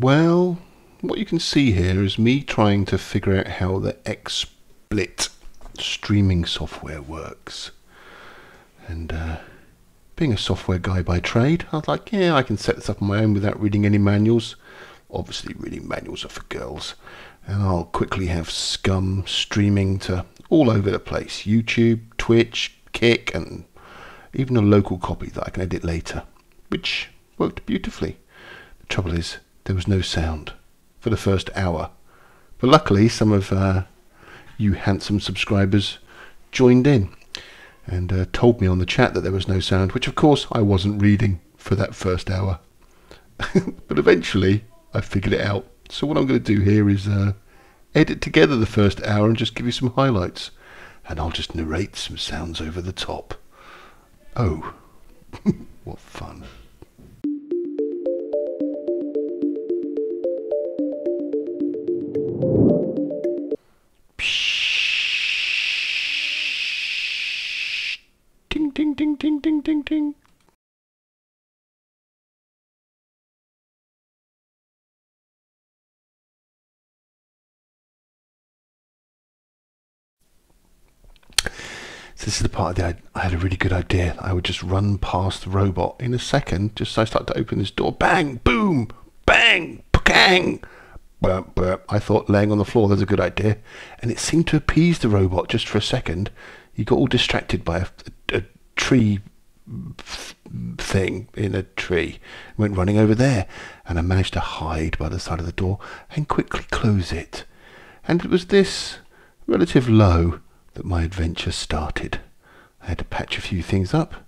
Well, what you can see here is me trying to figure out how the XSplit streaming software works. And being a software guy by trade, I was like, yeah, I can set this up on my own without reading any manuals. Obviously, reading manuals are for girls. And I'll quickly have Scum streaming to all over the place. YouTube, Twitch, Kick, and even a local copy that I can edit later, which worked beautifully. The trouble is, there was no sound for the first hour. But luckily, some of you handsome subscribers joined in and told me on the chat that there was no sound, which of course I wasn't reading for that first hour. But eventually I figured it out. So what I'm going to do here is edit together the first hour and just give you some highlights. And I'll just narrate some sounds over the top. Oh, what fun. Ding, ding, ding, ding, ding, ding, ding. So this is the part that I had a really good idea. I would just run past the robot in a second, just so I start to open this door. Bang, boom, bang, pang. Burp, burp. I thought laying on the floor was a good idea, and it seemed to appease the robot just for a second. He got all distracted by a tree thing in a tree, went running over there, and I managed to hide by the side of the door and quickly close it. And it was this relative low that my adventure started. I had to patch a few things up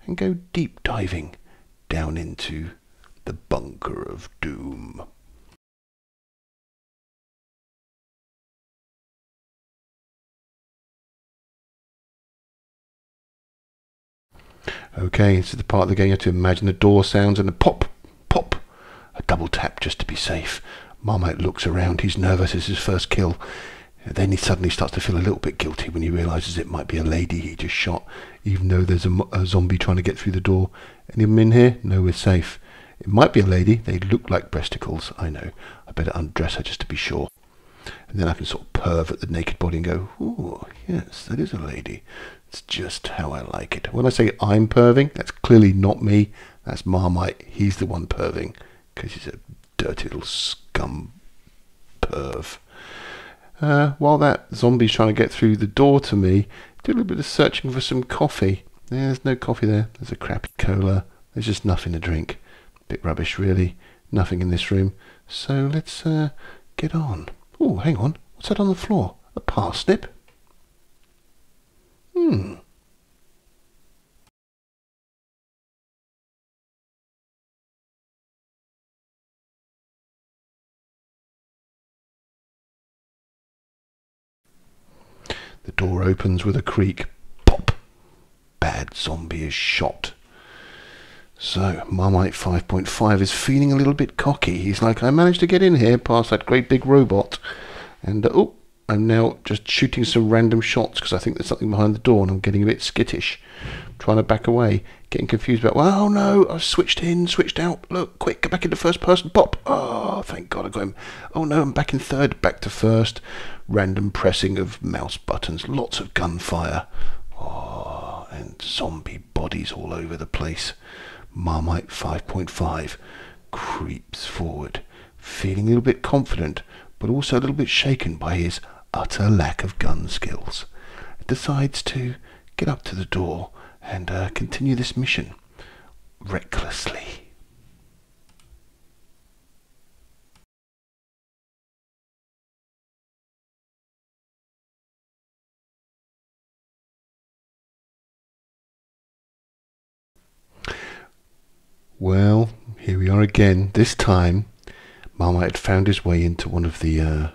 and go deep diving down into the bunker of doom. Okay, this is the part of the game you have to imagine the door sounds and a pop, pop, a double tap just to be safe. Marmite looks around, he's nervous, it's his first kill. Then he suddenly starts to feel a little bit guilty when he realises it might be a lady he just shot, even though there's a zombie trying to get through the door. Any of them in here? No, we're safe. It might be a lady, they look like breasticles, I know. I better undress her just to be sure. And then I can sort of perv at the naked body and go, ooh, yes, that is a lady. It's just how I like it. When I say I'm perving, that's clearly not me. That's Marmite. He's the one perving, because he's a dirty little scum perv. While that zombie's trying to get through the door to me, do a little bit of searching for some coffee. There's no coffee there. There's a crappy cola. There's just nothing to drink. Bit rubbish, really. Nothing in this room. So let's get on. Oh, hang on. What's that on the floor? A parsnip? The door opens with a creak. Pop! Bad zombie is shot. So, Marmite 5.5 is feeling a little bit cocky. He's like, I managed to get in here past that great big robot. And, oh, I'm now just shooting some random shots because I think there's something behind the door and I'm getting a bit skittish. Trying to back away, getting confused about, well, oh no, I've switched in, switched out. Look, quick, get back into first person. Pop! Oh, thank God I got him. Oh no, I'm back in third, back to first. Random pressing of mouse buttons, lots of gunfire. Oh, and zombie bodies all over the place. Marmite 5.5 creeps forward, feeling a little bit confident, but also a little bit shaken by his utter lack of gun skills. Decides to get up to the door and continue this mission recklessly. Well, here we are again. This time, Marmite had found his way into one of the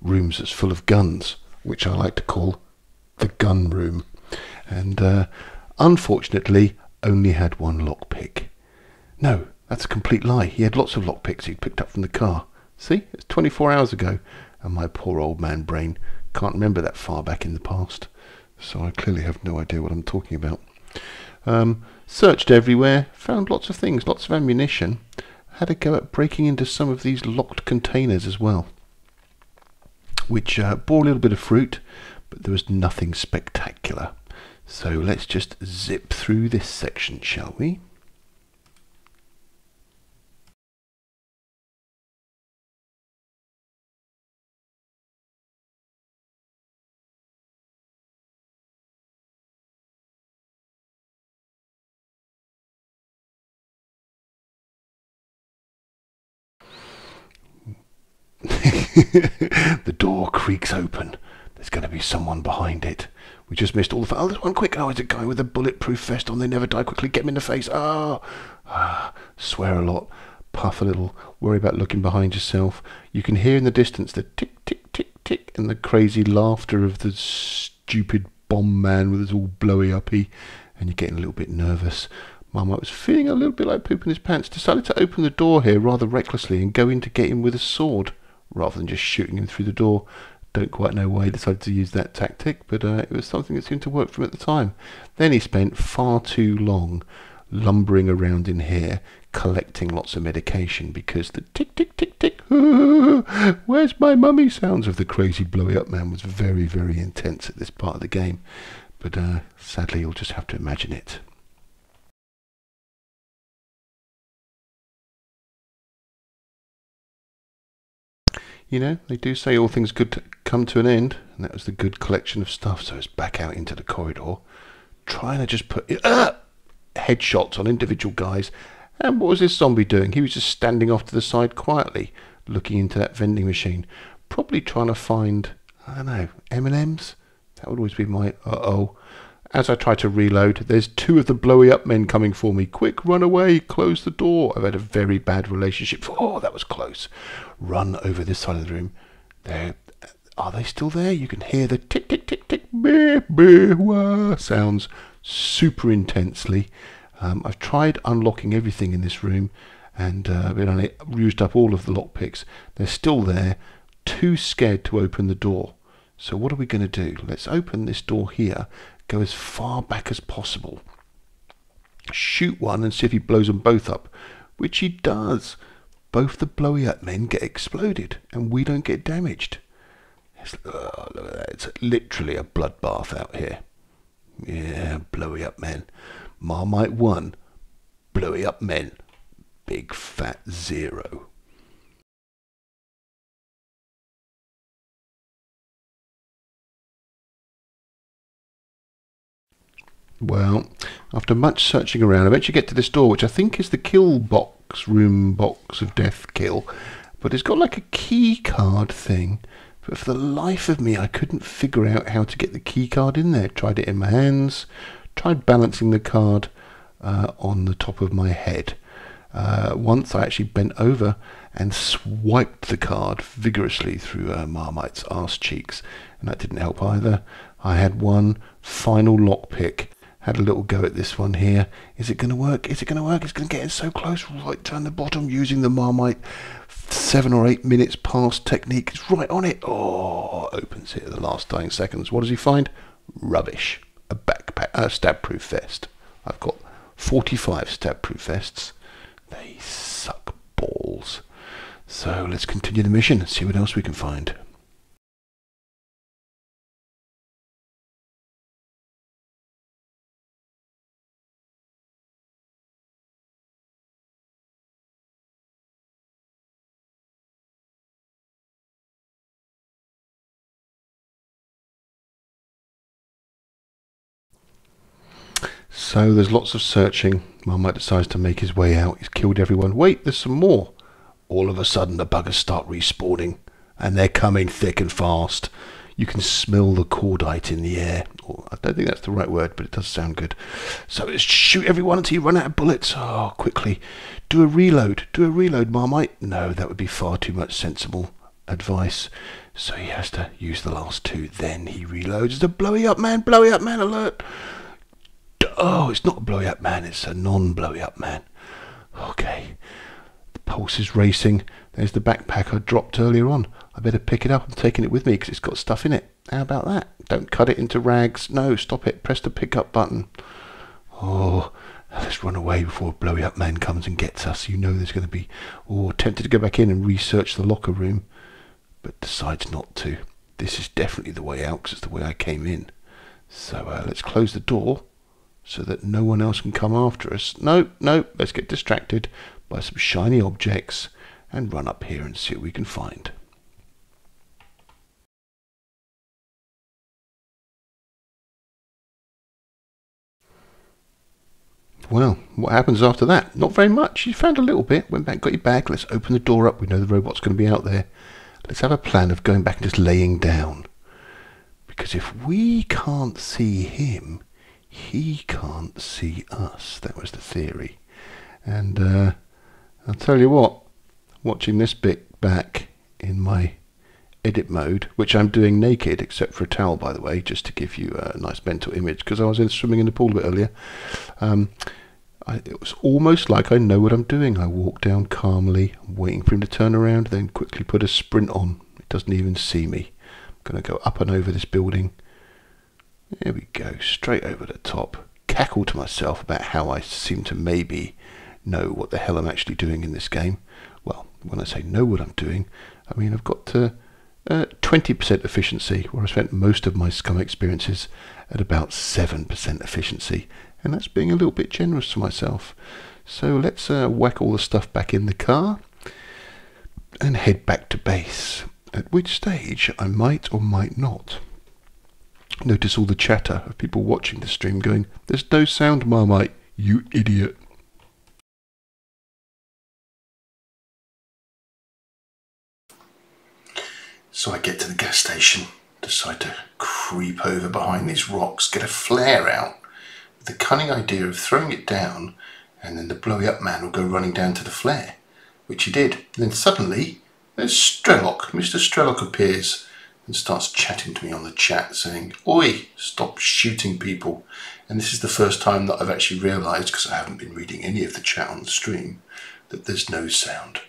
rooms that's full of guns, which I like to call the gun room. And unfortunately, only had one lockpick. No, that's a complete lie. He had lots of lockpicks he'd picked up from the car. See, it's 24 hours ago, and my poor old man brain can't remember that far back in the past. So I clearly have no idea what I'm talking about. Searched everywhere, found lots of things, lots of ammunition. had a go at breaking into some of these locked containers as well, which bore a little bit of fruit, but there was nothing spectacular. So let's just zip through this section, shall we? The door creaks open. There's going to be someone behind it. We just missed all the... Oh, there's one quick. Oh, it's a guy with a bulletproof vest on. They never die. Quickly, get him in the face. Oh, swear a lot. Puff a little. Worry about looking behind yourself. You can hear in the distance the tick, tick, tick, tick, and the crazy laughter of the stupid bomb man with his all blowy uppy. And you're getting a little bit nervous. Marmite was feeling a little bit like pooping his pants. Decided to open the door here rather recklessly and go in to get him with a sword, rather than just shooting him through the door. Don't quite know why he decided to use that tactic, but it was something that seemed to work for him at the time. Then he spent far too long lumbering around in here, collecting lots of medication, because the tick, tick, tick, tick, where's my mummy sounds of the crazy blowy up man was very, very intense at this part of the game. But sadly, you'll just have to imagine it. You know, they do say all things good come to an end, and that was the good collection of stuff. So it's back out into the corridor, trying to just put headshots on individual guys. And what was this zombie doing? He was just standing off to the side quietly, looking into that vending machine, probably trying to find, I don't know, M&Ms? That would always be my uh-oh. As I try to reload, there's two of the blowy up men coming for me. Quick, run away, close the door. I've had a very bad relationship. Oh, that was close. Run over this side of the room. There, are they still there? You can hear the tick, tick, tick, tick, beep, beep, wah, sounds super intensely. I've tried unlocking everything in this room, and I used up all of the lockpicks. They're still there, too scared to open the door. So what are we going to do? Let's open this door here. Go as far back as possible. Shoot one and see if he blows them both up, which he does. Both the blowy up men get exploded and we don't get damaged. Look at that. It's literally a bloodbath out here. Yeah, blowy up men. Marmite 1, blowy up men. Big fat 0. Well, after much searching around, I eventually get to this door, which I think is the kill box, room box of death kill. But it's got like a key card thing. But for the life of me, I couldn't figure out how to get the key card in there. Tried it in my hands, tried balancing the card on the top of my head. Once I actually bent over and swiped the card vigorously through Marmite's arse cheeks, and that didn't help either. I had one final lockpick. Had a little go at this one here. Is it going to work? Is it going to work? It's going to get in so close. Right down the bottom using the Marmite 7 or 8 minutes past technique. It's right on it. Oh, opens it at the last dying seconds. What does he find? Rubbish. A backpack, stab-proof vest. I've got 45 stab-proof vests. They suck balls. So let's continue the mission and see what else we can find. So there's lots of searching. Marmite decides to make his way out. He's killed everyone. Wait, there's some more. All of a sudden the buggers start respawning, and they're coming thick and fast. You can smell the cordite in the air. Oh, I don't think that's the right word, but it does sound good. So let's shoot everyone until you run out of bullets. Oh, quickly. Do a reload. Do a reload, Marmite. No, that would be far too much sensible advice. So he has to use the last two. Then he reloads. The blowy up man alert. Oh, it's not a blowy up man, it's a non-blowy up man. Okay. The pulse is racing. There's the backpack I dropped earlier on. I better pick it up and taking it with me because it's got stuff in it. How about that? Don't cut it into rags. No, stop it. Press the pick up button. Oh, Let's run away before a blowy up man comes and gets us. You know there's going to be... Oh, tempted to go back in and research the locker room, but decides not to. This is definitely the way out because it's the way I came in. So let's close the door so that no one else can come after us. No, let's get distracted by some shiny objects and run up here and see what we can find. Well, what happens after that? Not very much. You found a little bit, went back, got your bag. Let's open the door up. We know the robot's going to be out there. Let's have a plan of going back and just laying down. Because if we can't see him, he can't see us. That was the theory. And I'll tell you what, watching this bit back in my edit mode, which I'm doing naked except for a towel, by the way, just to give you a nice mental image, because I was swimming in the pool a bit earlier. It was almost like I know what I'm doing. I walk down calmly, waiting for him to turn around, then quickly put a sprint on. It doesn't even see me. I'm going to go up and over this building. There we go, straight over the top. Cackle to myself about how I seem to maybe know what the hell I'm actually doing in this game. Well, when I say know what I'm doing, I mean I've got 20% efficiency, where I spent most of my Scum experiences at about 7% efficiency. And that's being a little bit generous to myself. So let's whack all the stuff back in the car and head back to base, at which stage I might or might not notice all the chatter of people watching the stream going, "There's no sound, Marmite, you idiot." So I get to the gas station, decide to creep over behind these rocks, get a flare out, with the cunning idea of throwing it down, and then the blowy up man will go running down to the flare, which he did. And then suddenly, there's Strelok. Mr. Strelok appears and starts chatting to me on the chat, saying, "Oi, stop shooting people." And this is the first time that I've actually realised, because I haven't been reading any of the chat on the stream, that there's no sound.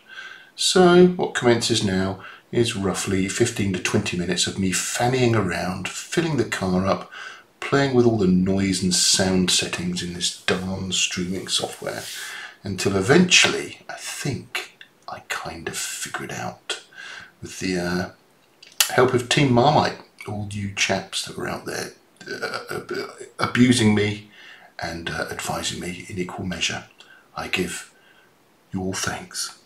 So what commences now is roughly 15 to 20 minutes of me fannying around, filling the car up, playing with all the noise and sound settings in this darn streaming software, until eventually I think I kind of figure it out with the help of Team Marmite, all you chaps that were out there abusing me and advising me in equal measure. I give you all thanks.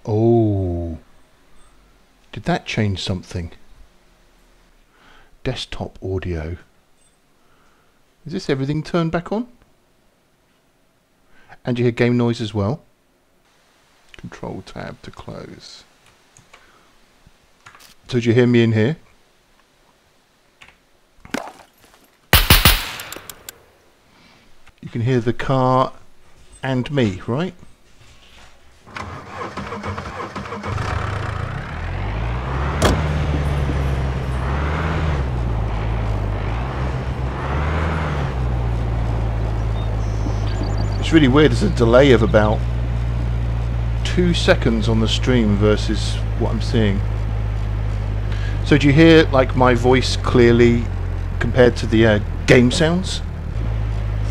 Oh, did that change something? Desktop audio. Is this everything turned back on? And you hear game noise as well? Control tab to close. So did you hear me in here? You can hear the car and me, right? It's really weird, there's a delay of about 2 seconds on the stream versus what I'm seeing. So do you hear like my voice clearly compared to the game sounds?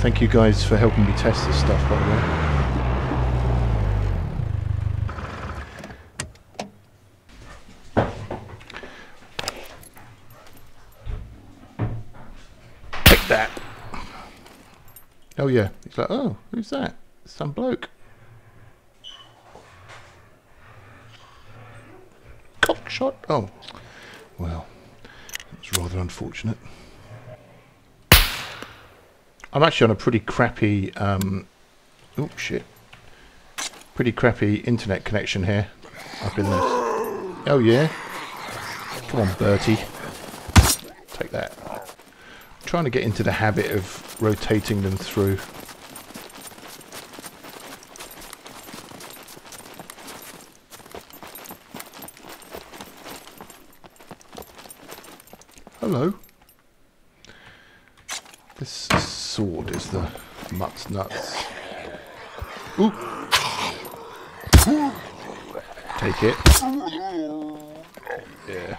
Thank you guys for helping me test this stuff, by the way. That. Oh yeah, he's like, "Oh, who's that? Some bloke." Cock shot. Oh, well, that's rather unfortunate. I'm actually on a pretty crappy, oh shit, pretty crappy internet connection here. Up in this. Oh yeah. Come on, Bertie. Take that. Trying to get into the habit of rotating them through. hello. This sword is the mutt's nuts. Ooh. Take it. Yeah.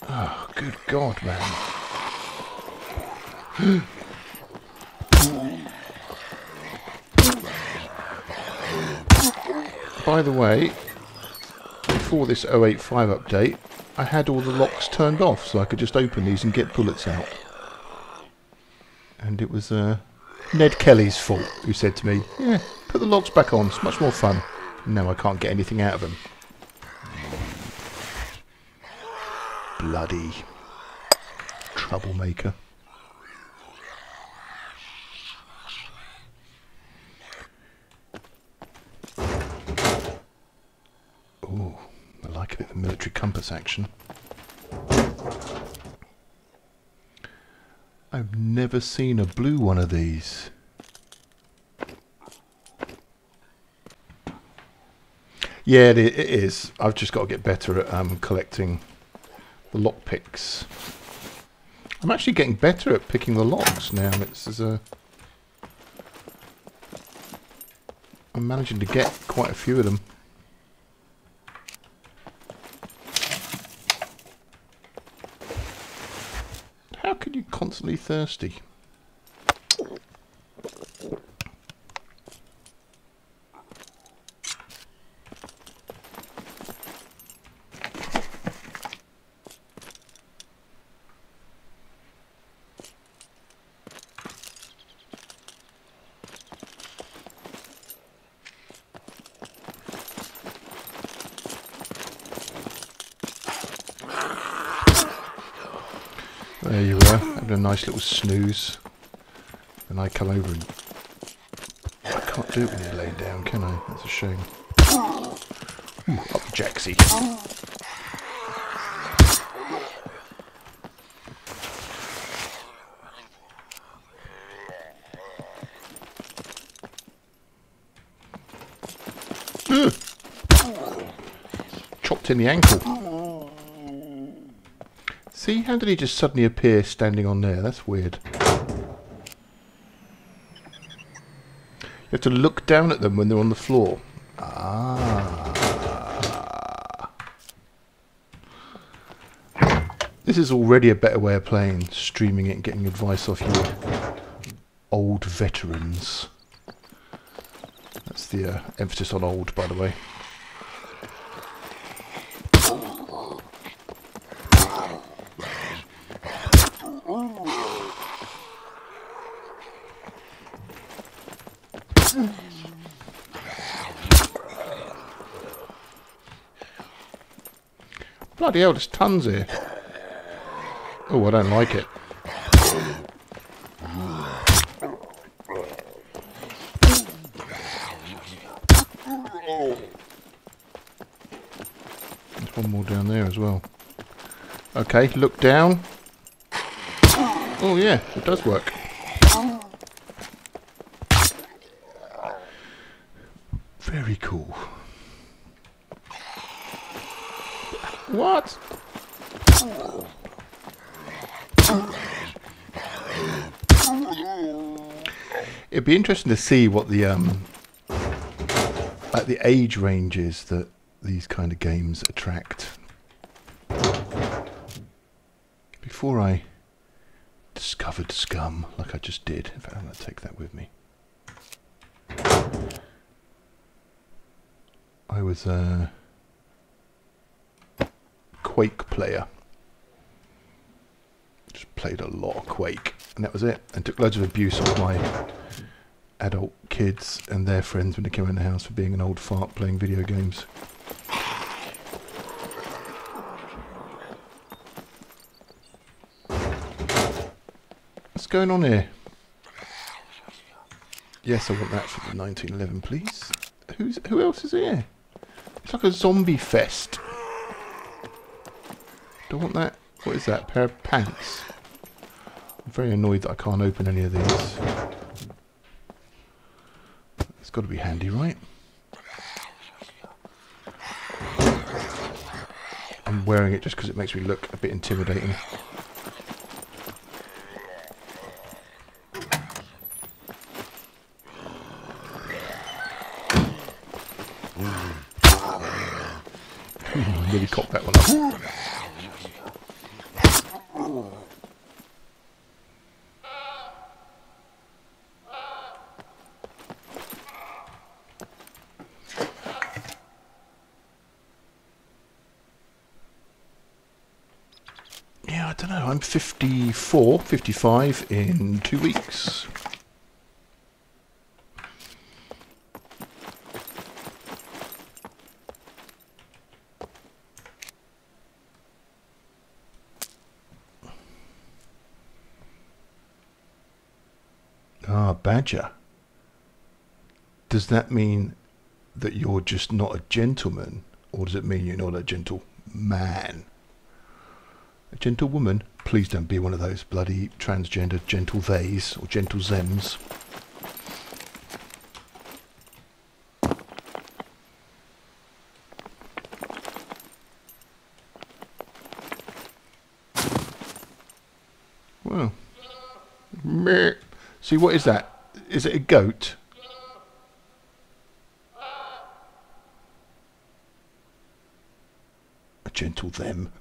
Oh, good God, man. By the way, before this 085 update, I had all the locks turned off so I could just open these and get bullets out. And it was Ned Kelly's fault who said to me, yeah, put the locks back on, it's much more fun. And now I can't get anything out of them. Bloody troublemaker. Ooh, I like a bit of military compass action. I've never seen a blue one of these. Yeah, it is. I've just got to get better at collecting the lockpicks. I'm actually getting better at picking the locks now. I'm managing to get quite a few of them. How could you constantly thirsty? There you were, having a nice little snooze. And I come over and... I can't do it when you're laid down, can I? That's a shame. Ooh, up Jaxie. Chopped in the ankle. See, how did he just suddenly appear standing on there? That's weird. You have to look down at them when they're on the floor. Ah. This is already a better way of playing, streaming it and getting advice off your old veterans. That's the emphasis on old, by the way. Bloody hell, there's tons here. Oh, I don't like it. There's one more down there as well. Okay, look down. Oh yeah, it does work. Very cool. What? It'd be interesting to see what the like the age range is that these kind of games attract. Before I discovered Scum, like I just did. In fact, I'm going to take that with me. I was a Quake player. Just played a lot of Quake, and that was it. And took loads of abuse off my adult kids and their friends when they came in the house for being an old fart playing video games. What's going on here? Yes, I want that for the 1911, please. Who else is here? It's like a zombie fest. Do I want that? What is that? Pair of pants? I'm very annoyed that I can't open any of these. It's got to be handy, right? I'm wearing it just because it makes me look a bit intimidating. Nearly cocked that one up. Yeah, I don't know. I'm 54, 55 in 2 weeks. Ah, badger. Does that mean that you're just not a gentleman? Or does it mean you're not a gentleman? A gentlewoman? Please don't be one of those bloody transgender gentle theys or gentle zems. Well. Meh. See, what is that? Is it a goat? A gentle them.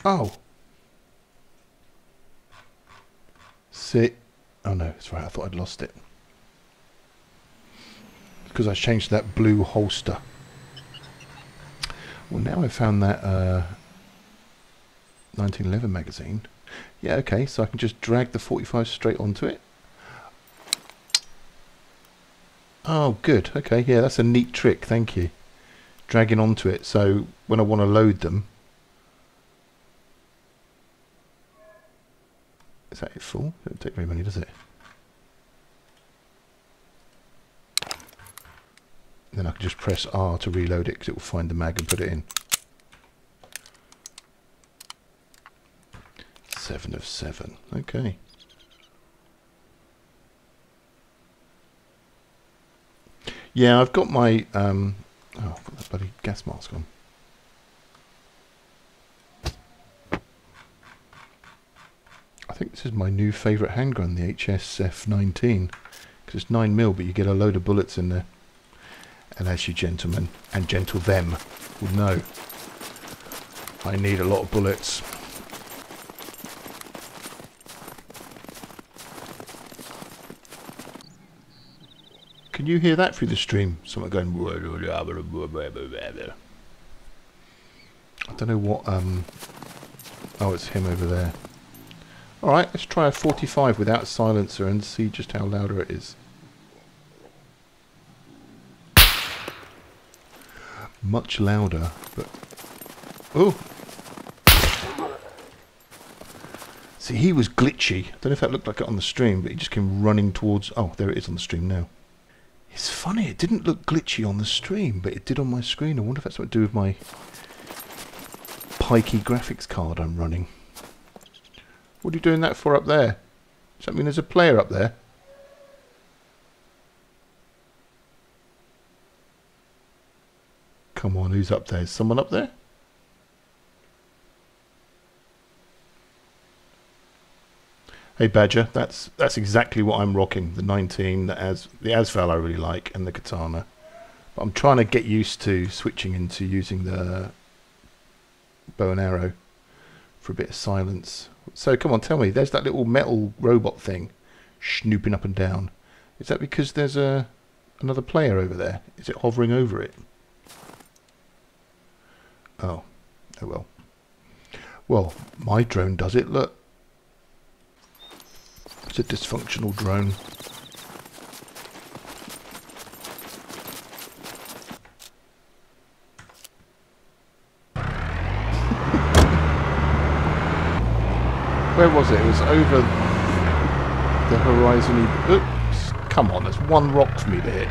Oh. See. Oh no, that's right. I thought I'd lost it. Because I changed that blue holster. Well, now I've found that 1911 magazine. Yeah, okay, so I can just drag the 45 straight onto it. Oh, good. Okay, yeah, that's a neat trick. Thank you. Dragging onto it, so when I want to load them. Is that it full? It doesn't take very many, does it? Then I can just press R to reload it because it will find the mag and put it in. 7 of 7. Okay. Yeah, I've got my oh, I've got that bloody gas mask on. I think this is my new favourite handgun, the HSF-19, because it's 9mm, but you get a load of bullets in there. And as you gentlemen and gentle them will know, I need a lot of bullets. Can you hear that through the stream? Someone going. I don't know what. Oh, it's him over there. All right, let's try a 45 without silencer and see just how louder it is. Much louder, but oh, see, he was glitchy. I don't know if that looked like it on the stream, but he just came running towards. Oh, there it is on the stream now. It's funny, it didn't look glitchy on the stream, but it did on my screen. I wonder if that's what to do with my pikey graphics card I'm running. What are you doing that for up there? Does that mean there's a player up there? Come on, who's up there? Is someone up there? Hey Badger, that's exactly what I'm rocking. The 19, the Asval I really like, and the katana. But I'm trying to get used to switching into using the bow and arrow for a bit of silence. So come on, tell me, there's that little metal robot thing snooping up and down. Is that because there's another player over there? Is it hovering over it? Oh, oh well. Well, my drone does it, look. It's a dysfunctional drone. Where was it? It was over the horizon. Oops, come on, there's one rock for me to hit.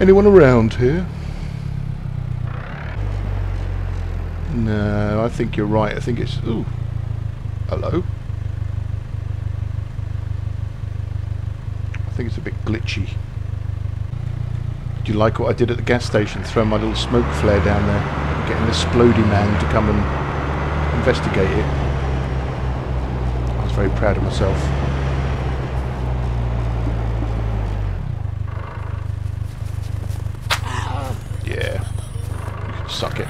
Anyone around here? No, I think you're right. I think it's... Ooh. Hello. I think it's a bit glitchy. Do you like what I did at the gas station? Throw my little smoke flare down there. Getting the Splody man to come and investigate it. I was very proud of myself. Yeah. You can suck it.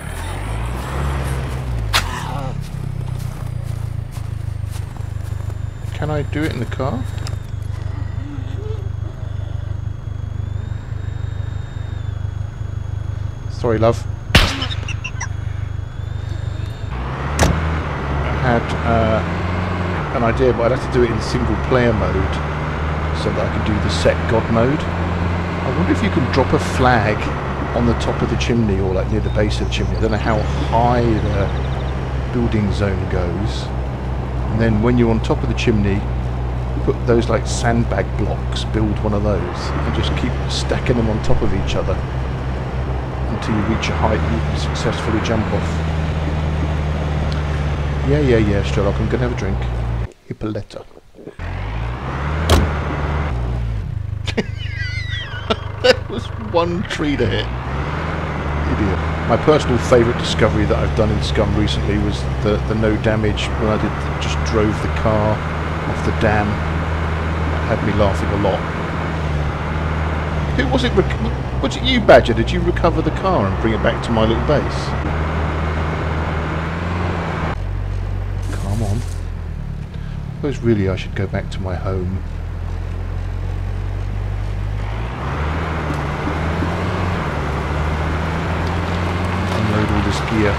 Can I do it in the car? Sorry, love. I had an idea, but I'd have to do it in single player mode so that I can do the set God mode. I wonder if you can drop a flag on the top of the chimney or like near the base of the chimney. I don't know how high the building zone goes. And then when you're on top of the chimney, put those like sandbag blocks, build one of those, and just keep stacking them on top of each other until you reach a height you can successfully jump off. Yeah, Sherlock, I'm going to have a drink. Hippoletta. There was one tree to hit. Idiot. My personal favourite discovery that I've done in Scum recently was the no damage when I just drove the car off the dam. That had me laughing a lot. Who was it? Was it you, Badger? Did you recover the car and bring it back to my little base? Come on. I suppose really I should go back to my home. Unload all this gear.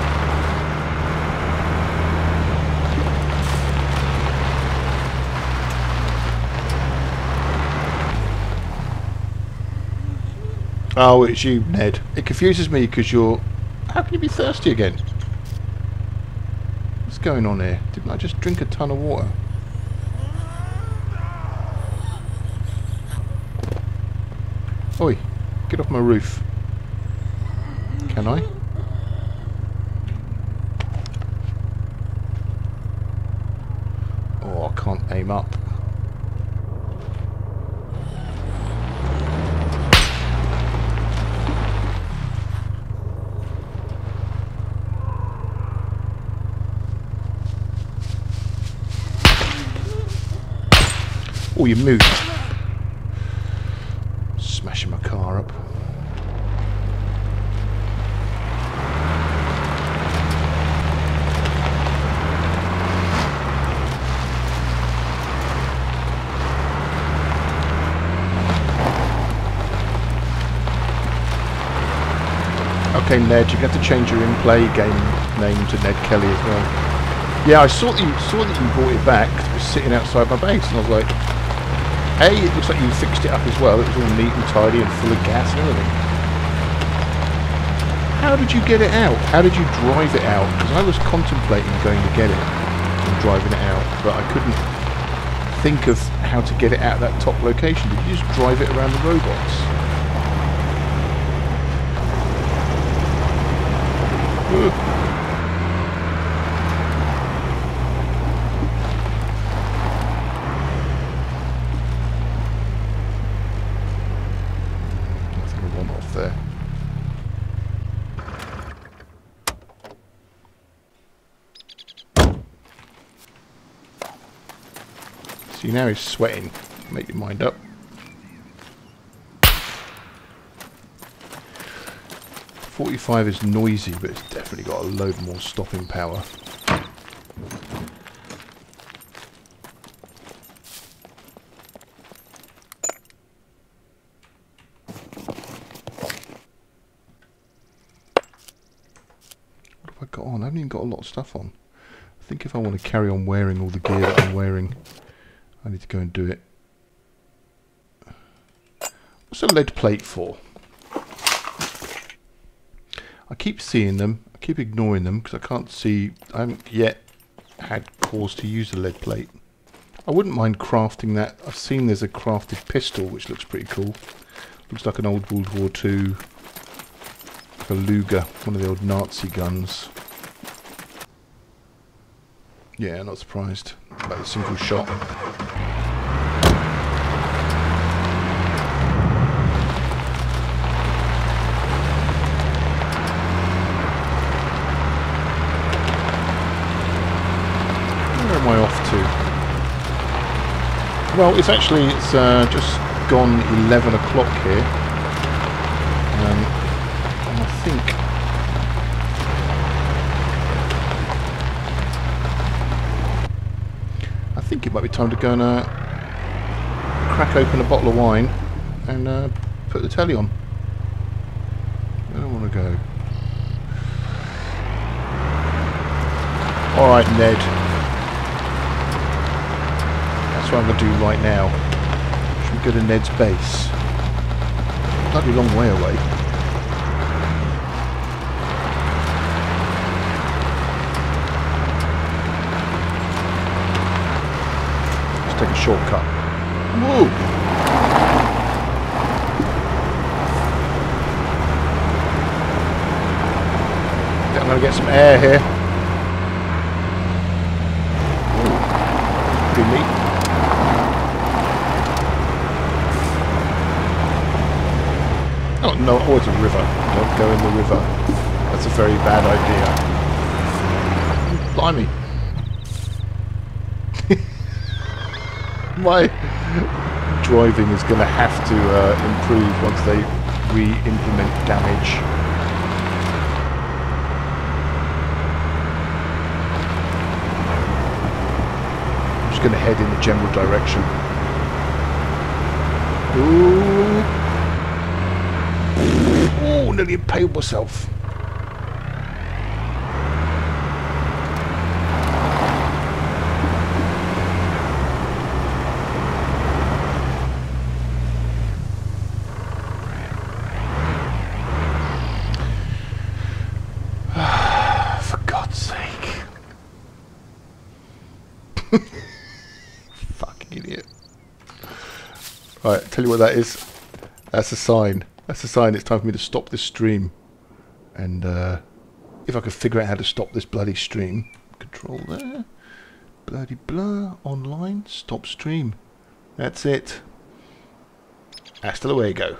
Oh, it's you, Ned. It confuses me because you're... How can you be thirsty again? What's going on here? Didn't I just drink a ton of water? Oi, get off my roof. Can I? Oh, I can't aim up. Oh, you moved. Smashing my car up. Okay, Ned, you're going to have to change your in-play game name to Ned Kelly as well. Yeah, I saw that you brought it back. It was sitting outside my base, and I was like, hey, it looks like you fixed it up as well. It was all neat and tidy and full of gas and everything. How did you get it out? How did you drive it out? Because I was contemplating going to get it and driving it out, but I couldn't think of how to get it out of that top location. Did you just drive it around the robots? Ugh. See, now he's sweating. Make your mind up. .45 is noisy, but it's definitely got a load more stopping power. What have I got on? I haven't even got a lot of stuff on. I think if I want to carry on wearing all the gear that I'm wearing, I need to go and do it. What's a lead plate for? I keep seeing them. I keep ignoring them because I can't see. I haven't yet had cause to use a lead plate. I wouldn't mind crafting that. I've seen there's a crafted pistol which looks pretty cool. Looks like an old World War II, like a Luger, one of the old Nazi guns. Yeah, not surprised about the single shot. Where am I off to? Well, it's just gone 11 o'clock here, and I think it might be time to go and crack open a bottle of wine and put the telly on. Where do I want to go? Alright, Ned. That's what I'm going to do right now. Should we go to Ned's base? Bloody long way away. Let's take a shortcut. Whoa! I'm going to get some air here. Ooh. Pretty neat. Oh no, oh, it's a river. Don't go in the river. That's a very bad idea. Blimey. My driving is going to have to improve once they re-implement damage. I'm just going to head in the general direction. Ooh. Oh, nearly impaled myself. For God's sake. Fucking idiot. Right, tell you what that is. That's a sign. That's a sign it's time for me to stop this stream. And if I could figure out how to stop this bloody stream. Control there. Bloody blah. Online. Stop stream. That's it. Hasta luego.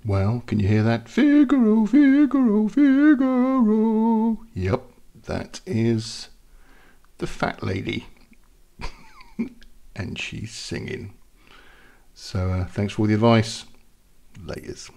Well, can you hear that? Figaro, Figaro, Figaro. Yep, that is the fat lady. And she's singing. So thanks for all the advice. Laters.